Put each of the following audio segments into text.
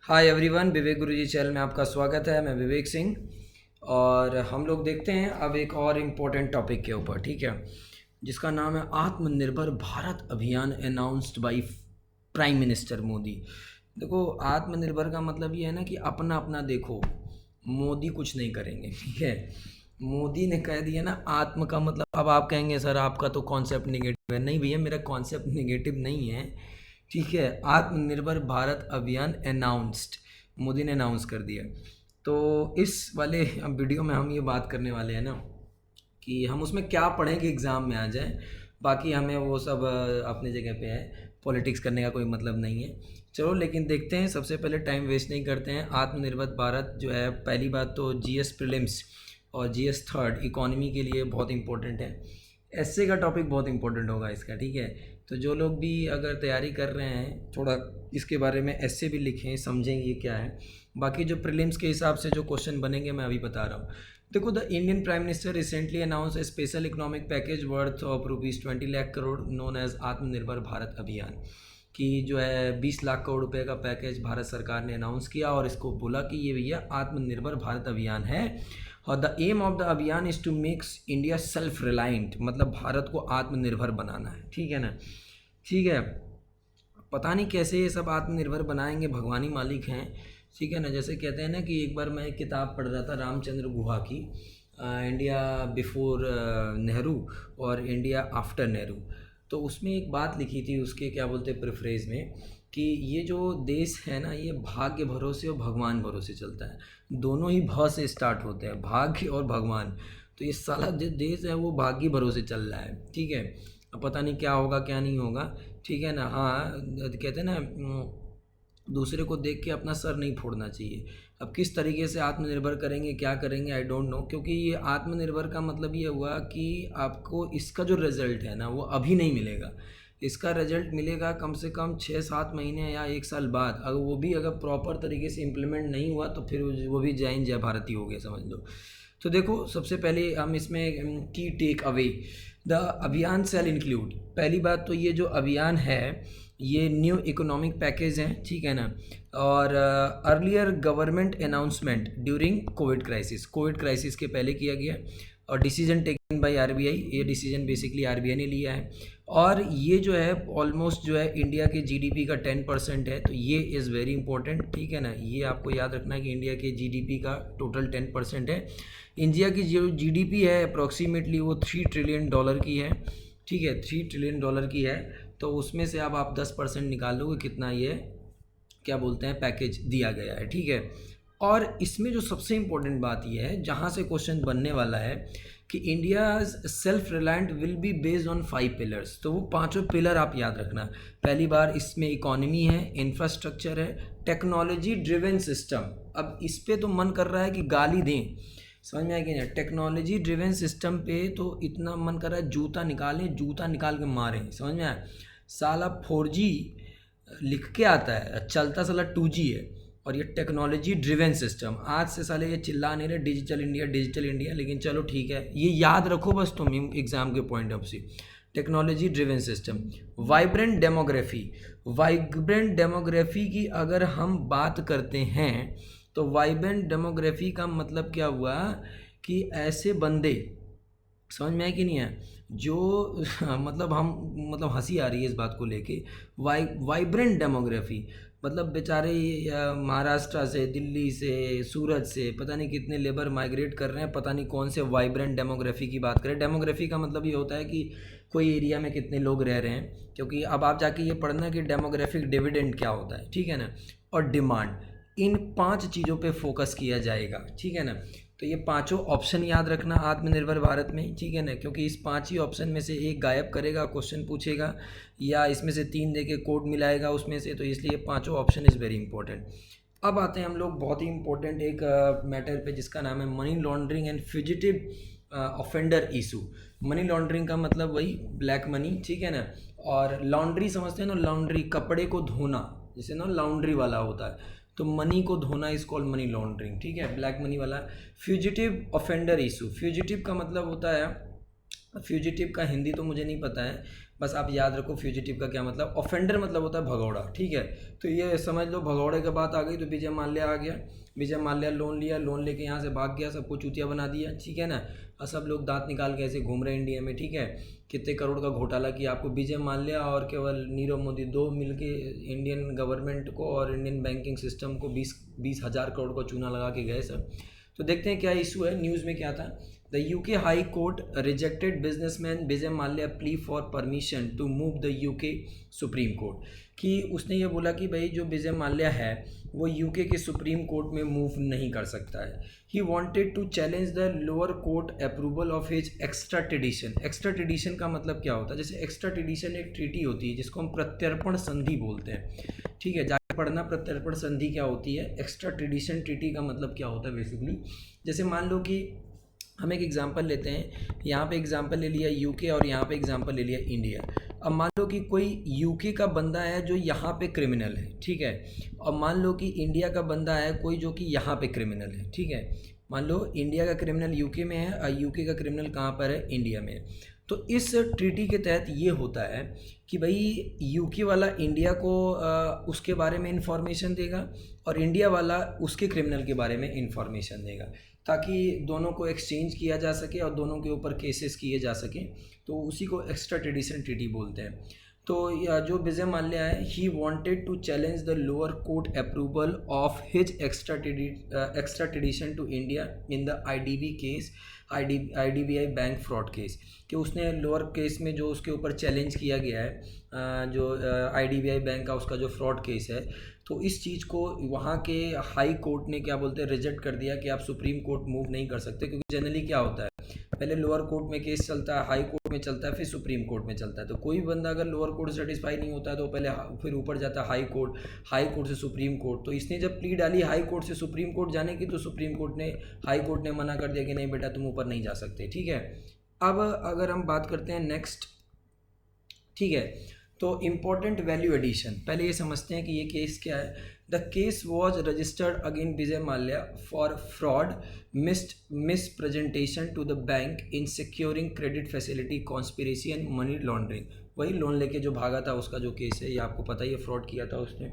Hi everyone, विवेक गुरुजी channel में आपका स्वागत है। मैं विवेक सिंह और हम लोग देखते हैं अब एक और इम्पोर्टेंट टॉपिक के ऊपर, ठीक है, जिसका नाम है आत्मनिर्भर भारत अभियान announced by prime minister Modi. देखो, आत्मनिर्भर का मतलब ये है ना कि अपना अपना देखो, मोदी कुछ नहीं करेंगे, ठीक है। मोदी ने कह दिया ना, आत्म का मतलब, अब आप कहेंगे सर आपका तो कॉन्सेप्ट निगेटिव है। नहीं भैया, मेरा कॉन्सेप्ट निगेटिव नहीं है, ठीक है। आत्मनिर्भर भारत अभियान अनाउंस्ड, मोदी ने अनाउंस कर दिया। तो इस वाले वीडियो में हम ये बात करने वाले हैं ना कि हम उसमें क्या पढ़ें कि एग्ज़ाम में आ जाए। बाकी हमें वो सब अपनी जगह पे है, पॉलिटिक्स करने का कोई मतलब नहीं है। चलो लेकिन देखते हैं, सबसे पहले टाइम वेस्ट नहीं करते हैं। आत्मनिर्भर भारत जो है, पहली बात तो जीएस प्रीलिम्स और जीएस थर्ड इकोनॉमी के लिए बहुत इंपॉर्टेंट है। एसए का टॉपिक बहुत इंपॉर्टेंट होगा इसका, ठीक है। तो जो लोग भी अगर तैयारी कर रहे हैं, थोड़ा इसके बारे में एसए भी लिखें, समझेंगे क्या है। बाकी जो प्रीलिम्स के हिसाब से जो क्वेश्चन बनेंगे मैं अभी बता रहा हूँ। देखो, the Indian prime minister recently announce a special economic package worth of ₹20 lakh crore known as Atmanirbhar Bharat अभियान, कि जो है 20 लाख करोड़ रुपए का पैकेज भारत सरकार ने अनाउंस किया और इसको बोला कि ये भैया आत्मनिर्भर भारत अभियान है। और the aim of the Abhiyan is to makes India self reliant, मतलब भारत को आत्मनिर्भर बनाना है, ठीक है ना। ठीक है, पता नहीं कैसे ये सब आत्मनिर्भर बनाएंगे, भगवान ही मालिक हैं, ठीक है ना। जैसे कहते हैं ना कि एक बार मैं एक किताब पढ़ रहा था रामचंद्र गुहा की, इंडिया बिफोर नेहरू और इंडिया आफ्टर नेहरू। तो उसमें एक बात लिखी थी, उसके क्या बोलते प्रेफ्रेज में, कि ये जो देश है ना, ये भाग्य भरोसे और भगवान भरोसे चलता है। दोनों ही भ से स्टार्ट होते हैं, भाग्य और भगवान। तो ये साला जो देश है वो भाग्य भरोसे चल रहा है, ठीक है। अब पता नहीं क्या होगा क्या नहीं होगा, ठीक है ना। हाँ, कहते हैं ना, दूसरे को देख के अपना सर नहीं फोड़ना चाहिए। अब किस तरीके से आत्मनिर्भर करेंगे, क्या करेंगे, आई डोंट नो, क्योंकि ये आत्मनिर्भर का मतलब ये हुआ कि आपको इसका जो रिज़ल्ट है ना वो अभी नहीं मिलेगा। इसका रिजल्ट मिलेगा कम से कम 6-7 महीने या 1 साल बाद। अगर वो भी अगर प्रॉपर तरीके से इम्प्लीमेंट नहीं हुआ तो फिर वो भी जय हिंद जय भारती हो गया, समझ लो। तो देखो, सबसे पहले हम इसमें की टेक अवे द अभियान सेल इंक्लूड, पहली बात तो ये जो अभियान है ये न्यू इकोनॉमिक पैकेज है, ठीक है ना। और earlier government announcement during Covid crisis के पहले किया गया। और डिसीजन टेकन बाय आरबीआई, ये डिसीजन बेसिकली आरबीआई ने लिया है। और ये जो है ऑलमोस्ट जो है इंडिया के जीडीपी का 10% है, तो ये इज़ वेरी इंपॉर्टेंट, ठीक है ना। ये आपको याद रखना है कि इंडिया के जीडीपी का टोटल 10% है। इंडिया की जो जीडीपी है अप्रॉक्सीमेटली वो $3 ट्रिलियन की है, ठीक है, $3 ट्रिलियन की है। तो उसमें से अब आप 10% निकाल लोगे कितना ये क्या बोलते हैं पैकेज दिया गया है, ठीक है। और इसमें जो सबसे इम्पोर्टेंट बात यह है, जहाँ से क्वेश्चन बनने वाला है, कि India self reliant will be based on 5 pillars. तो वो 5 पिलर आप याद रखना। पहली बार इसमें इकोनॉमी है, इंफ्रास्ट्रक्चर है, टेक्नोलॉजी ड्रिवन सिस्टम। अब इस पे तो मन कर रहा है कि गाली दें, समझ में आया कि नहीं। टेक्नोलॉजी ड्रिवन सिस्टम पे तो इतना मन कर रहा है जूता निकालें, जूता निकाल के मारें, समझ में आया। साला 4G लिख के आता है, चलता साला 2G है। और ये टेक्नोलॉजी ड्रिवन सिस्टम, आज से साले ये चिल्ला नहीं रहे डिजिटल इंडिया डिजिटल इंडिया, लेकिन चलो ठीक है, ये याद रखो बस तुम एग्जाम के पॉइंट ऑफ से। Technology driven system, vibrant demography की अगर हम बात करते हैं तो वाइब्रेंट डेमोग्राफी का मतलब क्या हुआ कि ऐसे बंदे, समझ में आया कि नहीं है, जो मतलब हम, मतलब हंसी आ रही है इस बात को लेके। वाइब्रेंट डेमोग्राफी मतलब बेचारे महाराष्ट्र से, दिल्ली से, सूरत से पता नहीं कितने लेबर माइग्रेट कर रहे हैं, पता नहीं कौन से वाइब्रेंट डेमोग्राफी की बात करें। डेमोग्राफी का मतलब ये होता है कि कोई एरिया में कितने लोग रह रहे हैं, क्योंकि अब आप जाके ये पढ़ना कि डेमोग्राफिक डिविडेंड क्या होता है, ठीक है ना। और डिमांड, इन 5 चीज़ों पे फोकस किया जाएगा, ठीक है ना। तो ये 5 ऑप्शन याद रखना आत्मनिर्भर भारत में, ठीक है ना, क्योंकि इस 5 ही ऑप्शन में से एक गायब करेगा, क्वेश्चन पूछेगा, या इसमें से 3 देके कोड मिलाएगा उसमें से, तो इसलिए 5 ऑप्शन इज़ वेरी इंपॉर्टेंट। अब आते हैं हम लोग बहुत ही इंपॉर्टेंट एक मैटर पे, जिसका नाम है money laundering and fugitive offender issue. Money laundering का मतलब वही ब्लैक मनी, ठीक है ना। और लॉन्ड्री समझते हैं ना, लॉन्ड्री कपड़े को धोना, जैसे ना लॉन्ड्री वाला होता है, तो मनी को धोना इज कॉल्ड मनी लॉन्ड्रिंग, ठीक है, ब्लैक मनी वाला। फ्यूजिटिव ऑफेंडर इशू, फ्यूजिटिव का मतलब होता है, फ्यूजिटिव का हिंदी तो मुझे नहीं पता है, बस आप याद रखो फ्यूजिटिव का क्या मतलब, ऑफेंडर मतलब होता है भगौड़ा, ठीक है। तो ये समझ लो भगौड़े की बात आ गई। तो विजय माल्या आ गया, विजय माल्या लोन लिया, लोन लेके यहाँ से भाग गया, सबको चूतिया बना दिया, ठीक है ना। और सब लोग दांत निकाल के ऐसे घूम रहे हैं इंडिया में, ठीक है। कितने करोड़ का घोटाला किया आपको विजय माल्या और केवल नीरव मोदी, दो मिलके इंडियन गवर्नमेंट को और इंडियन बैंकिंग सिस्टम को 20,000 करोड़ का चूना लगा के गए सब। तो देखते हैं क्या इशू है। न्यूज़ में क्या था, the UK high court rejected businessman Vijay Mallya plea for permission to move the UK supreme court. कि उसने ये बोला कि भाई जो विजय माल्या है वो यूके के सुप्रीम कोर्ट में मूव नहीं कर सकता है। He wanted to challenge the lower court approval of his extradition. Extradition का मतलब क्या होता है, जैसे एक्स्ट्रा ट्रेडिशन एक ट्रीटी होती है जिसको हम प्रत्यर्पण संधि बोलते हैं, ठीक है। जाके पढ़ना प्रत्यर्पण संधि क्या होती है, एक्स्ट्रा ट्रेडिशन ट्रीटी का मतलब क्या होता है बेसिकली। जैसे मान लो कि हम एक एग्जांपल लेते हैं, यहाँ पे एग्जांपल ले लिया यूके और यहाँ पे एग्जांपल ले लिया इंडिया। अब मान लो कि कोई यूके का बंदा है जो यहाँ पे क्रिमिनल है, ठीक है। और मान लो कि इंडिया का बंदा है कोई जो कि यहाँ पे क्रिमिनल है, ठीक है। मान लो इंडिया का क्रिमिनल यूके में है और यूके का क्रिमिनल कहाँ पर है, इंडिया में है। तो इस ट्रीटी के तहत ये होता है कि भाई यूके वाला इंडिया को उसके बारे में इंफॉर्मेशन देगा और इंडिया वाला उसके क्रिमिनल के बारे में इंफॉर्मेशन देगा, ताकि दोनों को एक्सचेंज किया जा सके और दोनों के ऊपर केसेस किए जा सकें। तो उसी को एक्स्ट्रा ट्रेडिशन ट्रीटी बोलते हैं। तो जो विजय माल्या है, he wanted to challenge the lower court approval of his extradition to India in the IDB case, IDBI bank fraud case. कि उसने लोअर केस में जो उसके ऊपर चैलेंज किया गया है जो आईडीबीआई बैंक का उसका जो फ्रॉड केस है, तो इस चीज़ को वहाँ के हाई कोर्ट ने क्या बोलते हैं रिजेक्ट कर दिया कि आप सुप्रीम कोर्ट मूव नहीं कर सकते। क्योंकि जनरली क्या होता है, पहले लोअर कोर्ट में केस चलता है, हाई कोर्ट में चलता है, फिर सुप्रीम कोर्ट में चलता है। तो कोई बंदा अगर लोअर कोर्ट सेटिस्फाई नहीं होता है तो पहले फिर ऊपर जाता है हाई कोर्ट, हाई कोर्ट से सुप्रीम कोर्ट। तो इसने जब प्ली डाली हाई कोर्ट से सुप्रीम कोर्ट जाने की, तो सुप्रीम कोर्ट ने, हाई कोर्ट ने मना कर दिया कि नहीं बेटा तुम ऊपर नहीं जा सकते, ठीक है। अब अगर हम बात करते हैं नेक्स्ट, ठीक है, तो इम्पोर्टेंट वैल्यू एडिशन, पहले ये समझते हैं कि ये केस क्या है। The case was registered against Vijay Mallya for fraud, misrepresentation to the bank in securing credit facility, conspiracy and money laundering. वही लोन लेके जो भागा था उसका जो केस है, ये आपको पता ही है, फ्रॉड किया था उसने।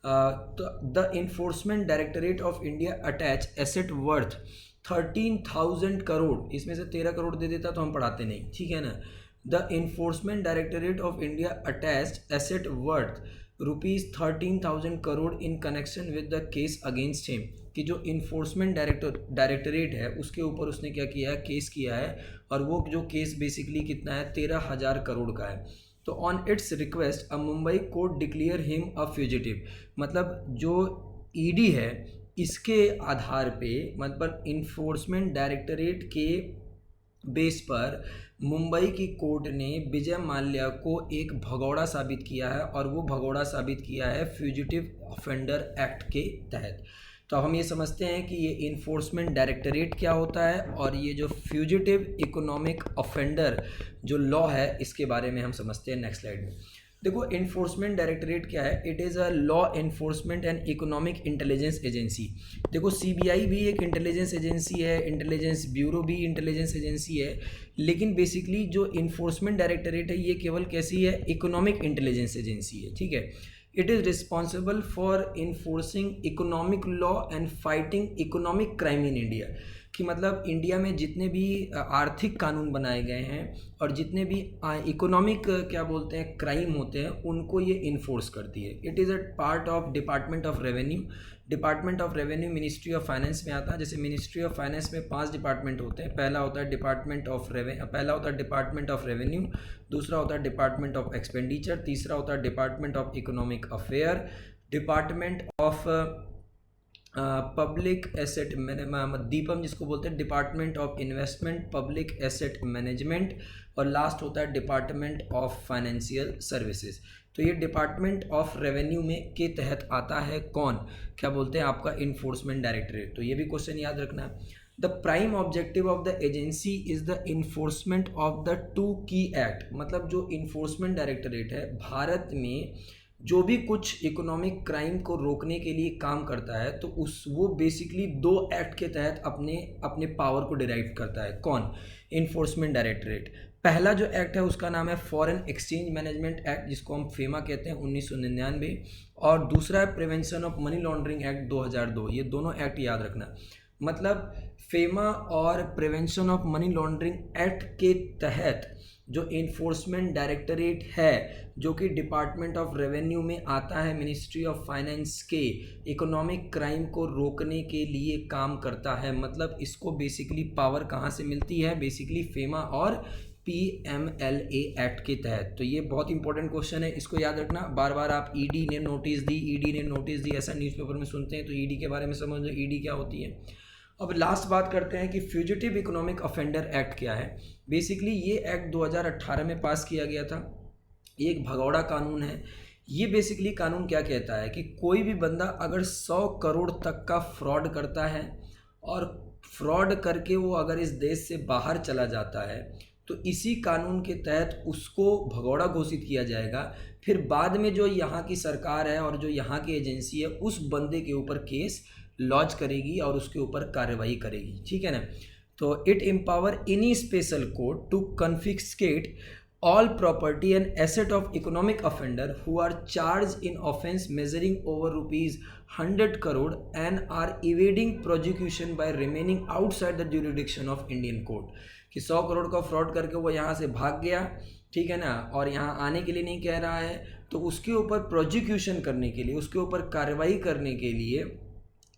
तो the enforcement directorate of India attach asset worth 13,000 crore, इसमें से 13 करोड़ दे देता तो हम पढ़ाते नहीं, ठीक है ना। The enforcement directorate of India attached asset worth ₹13,000 crore in connection with the case against him. कि जो इन्फोर्समेंट डायरेक्टरेट है उसके ऊपर उसने क्या किया है, केस किया है। और वो जो केस बेसिकली कितना है, 13,000 करोड़ का है। तो on it's request a Mumbai court declare him a fugitive. मतलब जो ईडी है इसके आधार पे, मतलब इन्फोर्समेंट डायरेक्टरेट के बेस पर मुंबई की कोर्ट ने विजय माल्या को एक भगौड़ा साबित किया है, और वो भगौड़ा साबित किया है फ्यूजिटिव ऑफेंडर एक्ट के तहत। तो हम ये समझते हैं कि ये इन्फोर्समेंट डायरेक्टरेट क्या होता है और ये जो फ्यूजिटिव इकोनॉमिक ऑफेंडर जो लॉ है इसके बारे में हम समझते हैं नेक्स्ट स्लाइड में। देखो इन्फोर्समेंट डायरेक्टरेट क्या है, it is a law enforcement and economic intelligence agency. देखो सीबीआई भी एक इंटेलिजेंस एजेंसी है, इंटेलिजेंस ब्यूरो भी इंटेलिजेंस एजेंसी है, लेकिन बेसिकली जो इन्फोर्समेंट डायरेक्टरेट है ये केवल कैसी है, इकोनॉमिक इंटेलिजेंस एजेंसी है, ठीक है। It is responsible for enforcing economic law and fighting economic crime in India. कि मतलब इंडिया में जितने भी आर्थिक कानून बनाए गए हैं और जितने भी इकोनॉमिक क्या बोलते हैं क्राइम होते हैं उनको ये इन्फोर्स करती है। It is a part of department of revenue. Department of revenue ministry of finance में आता है। जैसे मिनिस्ट्री ऑफ फाइनेंस में 5 डिपार्टमेंट होते हैं। पहला होता है डिपार्टमेंट ऑफ रेवेन्यू, दूसरा होता है डिपार्टमेंट ऑफ एक्सपेंडिचर, तीसरा होता है department of economic affair, department of public asset Deepam जिसको बोलते हैं department of investment, public asset management, और लास्ट होता है डिपार्टमेंट ऑफ फाइनेंशियल सर्विसेज। तो ये डिपार्टमेंट ऑफ रेवेन्यू में के तहत आता है कौन, क्या बोलते हैं आपका इन्फोर्समेंट डायरेक्टरेट। तो ये भी क्वेश्चन याद रखना है। The prime objective of the agency is the enforcement of the 2 की एक्ट। मतलब जो इन्फोर्समेंट डायरेक्टरेट है भारत में जो भी कुछ इकोनॉमिक क्राइम को रोकने के लिए काम करता है, तो वो बेसिकली 2 एक्ट के तहत अपने पावर को डिराइव करता है। कौन, इन्फोर्समेंट डायरेक्टरेट। पहला जो एक्ट है उसका नाम है फॉरेन एक्सचेंज मैनेजमेंट एक्ट, जिसको हम फेमा कहते हैं, 1999, और दूसरा है prevention of money laundering act 2002। ये दोनों एक्ट याद रखना। मतलब फेमा और prevention of money laundering act के तहत जो इन्फोर्समेंट डायरेक्टरेट है, जो कि डिपार्टमेंट ऑफ रेवेन्यू में आता है, मिनिस्ट्री ऑफ फाइनेंस के, इकोनॉमिक क्राइम को रोकने के लिए काम करता है। मतलब इसको बेसिकली पावर कहाँ से मिलती है? बेसिकली फेमा और PMLA एक्ट के तहत। तो ये बहुत इंपॉर्टेंट क्वेश्चन है, इसको याद रखना। बार बार आप ईडी ने नोटिस दी, ईडी ने नोटिस दी, ऐसा न्यूज़पेपर में सुनते हैं, तो ईडी के बारे में समझ लो ईडी क्या होती है। अब लास्ट बात करते हैं कि फ्यूजिटिव इकोनॉमिक ऑफेंडर एक्ट क्या है। बेसिकली ये एक्ट 2018 में पास किया गया था। ये एक भगौड़ा कानून है। ये बेसिकली कानून क्या कहता है कि कोई भी बंदा अगर 100 करोड़ तक का फ्रॉड करता है और फ्रॉड करके वो अगर इस देश से बाहर चला जाता है, तो इसी कानून के तहत उसको भगौड़ा घोषित किया जाएगा। फिर बाद में जो यहाँ की सरकार है और जो यहाँ की एजेंसी है उस बंदे के ऊपर केस लॉन्च करेगी और उसके ऊपर कार्रवाई करेगी, ठीक है ना। तो it empower any special court to confiscate all property and asset of economic offender who are charged in offense measuring over rupees 100 crore and are evading prosecution by remaining outside the jurisdiction of Indian court। कि 100 करोड़ का fraud करके वो यहाँ से भाग गया, ठीक है ना, और यहाँ आने के लिए नहीं कह रहा है, तो उसके ऊपर प्रोसिक्यूशन करने के लिए, उसके ऊपर कार्रवाई करने के लिए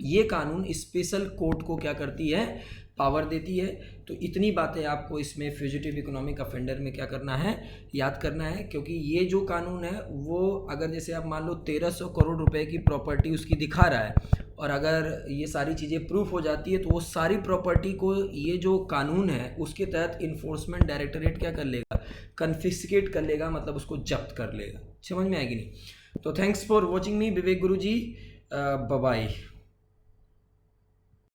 ये कानून स्पेशल कोर्ट को क्या करती है? पावर देती है। तो इतनी बातें आपको इसमें फ्यूजिटिव इकोनॉमिक ऑफेंडर में क्या करना है? याद करना है। क्योंकि ये जो कानून है वो अगर जैसे आप मान लो 1300 करोड़ रुपए की प्रॉपर्टी उसकी दिखा रहा है और अगर ये सारी चीज़ें प्रूफ हो जाती है तो वो सारी प्रॉपर्टी को ये जो कानून है उसके तहत इन्फोर्समेंट डायरेक्टरेट क्या कर लेगा? कन्फिस्केट कर लेगा, मतलब उसको जब्त कर लेगा। समझ में आएगी नहीं? तो thanks for watching me, Vivek Guruji, bye bye.